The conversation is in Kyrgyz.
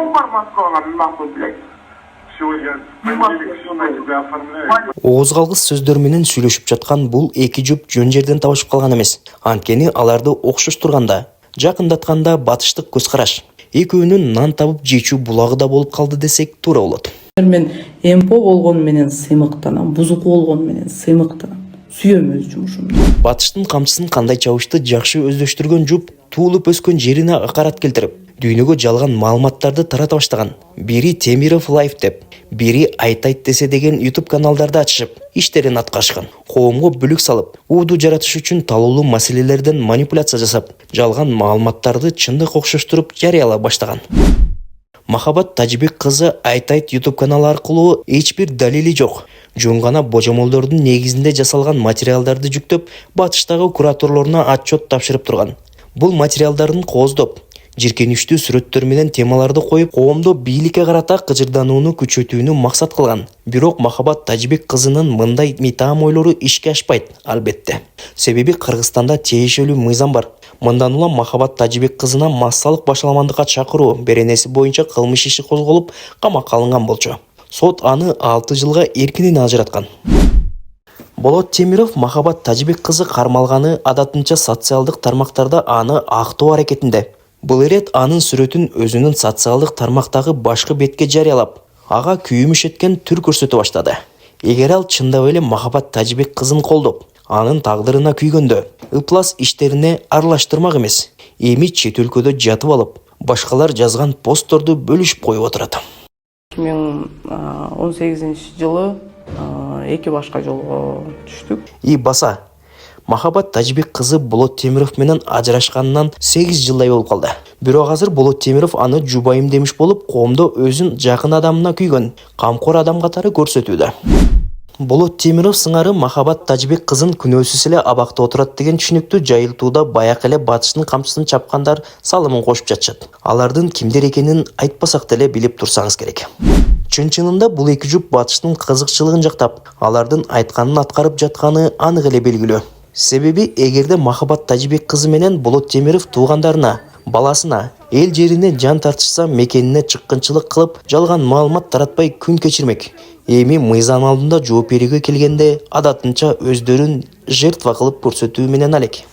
информацияларны макул билет. Сегодня понедельник, все тебя оформляют. Оғыз қалғыз сөздер менен сүйлөшүп жаткан бул эки жуп жөн жерден табышып калган эмес. Анткени аларды окшош турганда, жакындатканда батыштык көз караш. Экөөнүн нан табып жечүү булагы да болуп калды десек туура болот. Мен эмпо болгон менен сыймыктанам, бузуку болгон менен сыймыктанам. Сүйөм өз жумушумду. Батыштын камчысын кандай чабышты жакшы өздөштүргөн жуп туулуп өскөн жерине акарат келтирип, дүйнөгө жалган маалыматтарды тарата баштаган. Бири Темиров Лайф деп, бири Айтайт десе деген YouTube каналдарды ачышып, иштерин аткарышкан. Коомго бүлүк салып, ууду жаратыш үчүн талоолуу маселелерден манипуляция жасап, жалган маалыматтарды чындык окшоштуруп жарыялай баштаган. Махабат Тажибек кызы Айтайт YouTube каналы аркылуу эч бир далили жок. Жөн гана божомолдордун негизинде жасалган материалдарды жүктөп, батыштагы кураторлоруна отчет тапшырып турган. Бул материалдарын кооздоп, жиркеништүү сүрөттөр менен темаларды коюп, коомдо бийликке карата кыжырданууну күчөтүүнү максат кылган. Бирок Махабат Тажибек кызынын мындай митаам ойлору ишке ашпайт, албетте. Себеби Кыргызстанда тиешелүү мыйзам бар. Мындан улам Махабат Тажибек кызына массалык башаламандыкка чакыруу беренеси боюнча кылмыш иши козголуп, камакка алынган болчу. Сот аны 6 жылга эркинен ажыраткан. Болот Темиров Махабат Тажибек кызы кармалганы адатынча социалдык тармактарда аны актоо аракетинде. Бул ирет анын сүрөтүн өзүнүн социалдык тармактагы башкы бетке жарыялап, ага күйүмүш эткен түр көрсөтө баштады. Эгер ал чындап эле Махабат Тажибек кызын колдоп, анын тагдырына күйгөндө, ыплас иштерине аралаштырмак эмес, эми чет өлкөдө жатып алып, башкалар жазган постторду бөлүшүп коюп отурат. 2018-жылы эки башка жолго түштүк. Баса, Махабат Тажибек кызы Болот Темиров менен ажырашканынан 8 жылдай болуп калды. Бирок азыр Болот Темиров аны жубайым демиш болуп, коомдо өзүн жакын адамына күйгөн, камкор адам катары көрсөтүүдө. Болот Темиров сыңары Махабат Тажибек кызын күнөөсүз эле абакта отурат деген түшүнүктү жайылтууда баяк эле батыштын камчысын чапкандар салымын кошуп жатышат. Алардын кимдер экенин айтпасак деле билип турсаңыз керек. Чын-чынында бул эки жуп батыштын кызыкчылыгын жактап, алардын айтканын аткарып жатканы анык эле белгилүү. Себеби эгерде Махабат Тажибек кызы менен Болот Темиров туугандарына, баласына, эл жерине жан тартышса, мекенине чыккынчылык кылып, жалган маалымат таратпай күн кечирмек. Эми мыйзам алдында жооп берүүгө келгенде адатынча өздөрүн жертва кылып көрсөтүү менен алек.